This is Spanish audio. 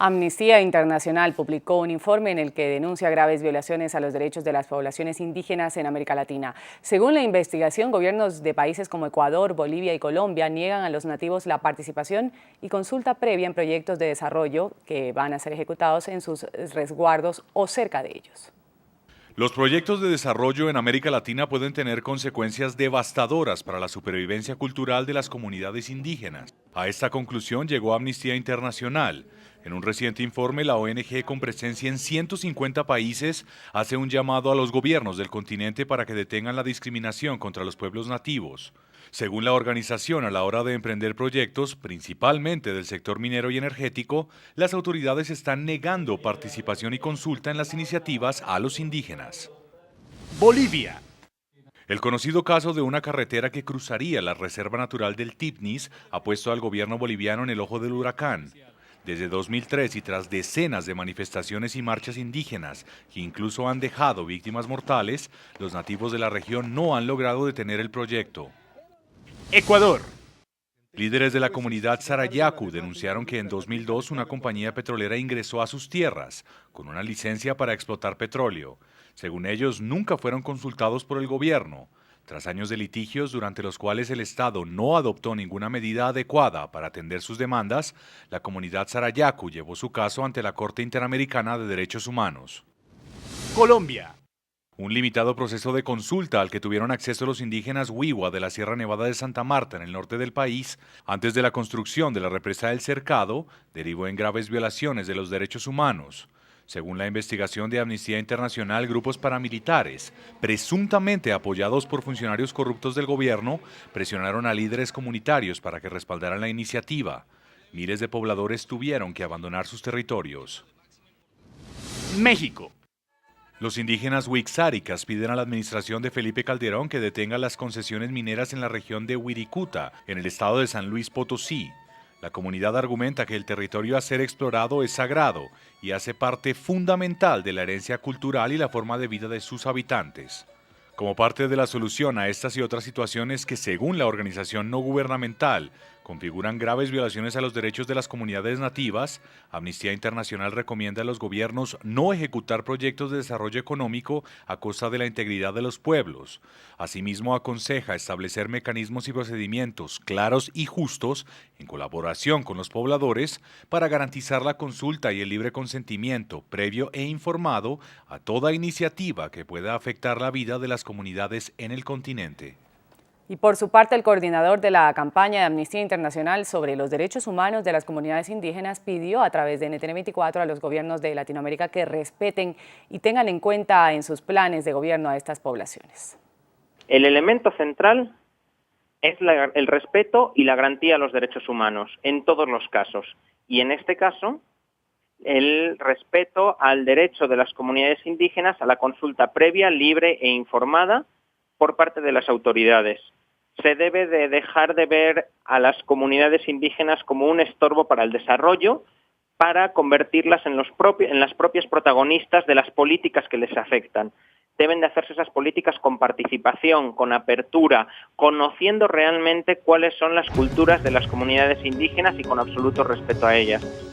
Amnistía Internacional publicó un informe en el que denuncia graves violaciones a los derechos de las poblaciones indígenas en América Latina. Según la investigación, gobiernos de países como Ecuador, Bolivia y Colombia niegan a los nativos la participación y consulta previa en proyectos de desarrollo que van a ser ejecutados en sus resguardos o cerca de ellos. Los proyectos de desarrollo en América Latina pueden tener consecuencias devastadoras para la supervivencia cultural de las comunidades indígenas. A esta conclusión llegó Amnistía Internacional. En un reciente informe, la ONG, con presencia en 150 países, hace un llamado a los gobiernos del continente para que detengan la discriminación contra los pueblos nativos. Según la organización, a la hora de emprender proyectos, principalmente del sector minero y energético, las autoridades están negando participación y consulta en las iniciativas a los indígenas. Bolivia. El conocido caso de una carretera que cruzaría la Reserva Natural del Tipnis ha puesto al gobierno boliviano en el ojo del huracán. Desde 2003 y tras decenas de manifestaciones y marchas indígenas que incluso han dejado víctimas mortales, los nativos de la región no han logrado detener el proyecto. Ecuador. Líderes de la comunidad Sarayaku denunciaron que en 2002 una compañía petrolera ingresó a sus tierras con una licencia para explotar petróleo. Según ellos, nunca fueron consultados por el gobierno. Tras años de litigios durante los cuales el Estado no adoptó ninguna medida adecuada para atender sus demandas, la comunidad Sarayaku llevó su caso ante la Corte Interamericana de Derechos Humanos. Colombia. Un limitado proceso de consulta al que tuvieron acceso los indígenas Wiwa de la Sierra Nevada de Santa Marta en el norte del país, antes de la construcción de la represa del Cercado, derivó en graves violaciones de los derechos humanos. Según la investigación de Amnistía Internacional, grupos paramilitares, presuntamente apoyados por funcionarios corruptos del gobierno, presionaron a líderes comunitarios para que respaldaran la iniciativa. Miles de pobladores tuvieron que abandonar sus territorios. México. Los indígenas huixáricas piden a la administración de Felipe Calderón que detenga las concesiones mineras en la región de Wirikuta, en el estado de San Luis Potosí. La comunidad argumenta que el territorio a ser explorado es sagrado y hace parte fundamental de la herencia cultural y la forma de vida de sus habitantes. Como parte de la solución a estas y otras situaciones que, según la organización no gubernamental, configuran graves violaciones a los derechos de las comunidades nativas, Amnistía Internacional recomienda a los gobiernos no ejecutar proyectos de desarrollo económico a costa de la integridad de los pueblos. Asimismo, aconseja establecer mecanismos y procedimientos claros y justos en colaboración con los pobladores para garantizar la consulta y el libre consentimiento previo e informado a toda iniciativa que pueda afectar la vida de las comunidades en el continente. Y por su parte, el coordinador de la campaña de Amnistía Internacional sobre los derechos humanos de las comunidades indígenas pidió a través de NTN24 a los gobiernos de Latinoamérica que respeten y tengan en cuenta en sus planes de gobierno a estas poblaciones. El elemento central es el respeto y la garantía a los derechos humanos en todos los casos. Y en este caso, el respeto al derecho de las comunidades indígenas a la consulta previa, libre e informada por parte de las autoridades. Se debe de dejar de ver a las comunidades indígenas como un estorbo para el desarrollo, para convertirlas en las propias protagonistas de las políticas que les afectan. Deben de hacerse esas políticas con participación, con apertura, conociendo realmente cuáles son las culturas de las comunidades indígenas y con absoluto respeto a ellas.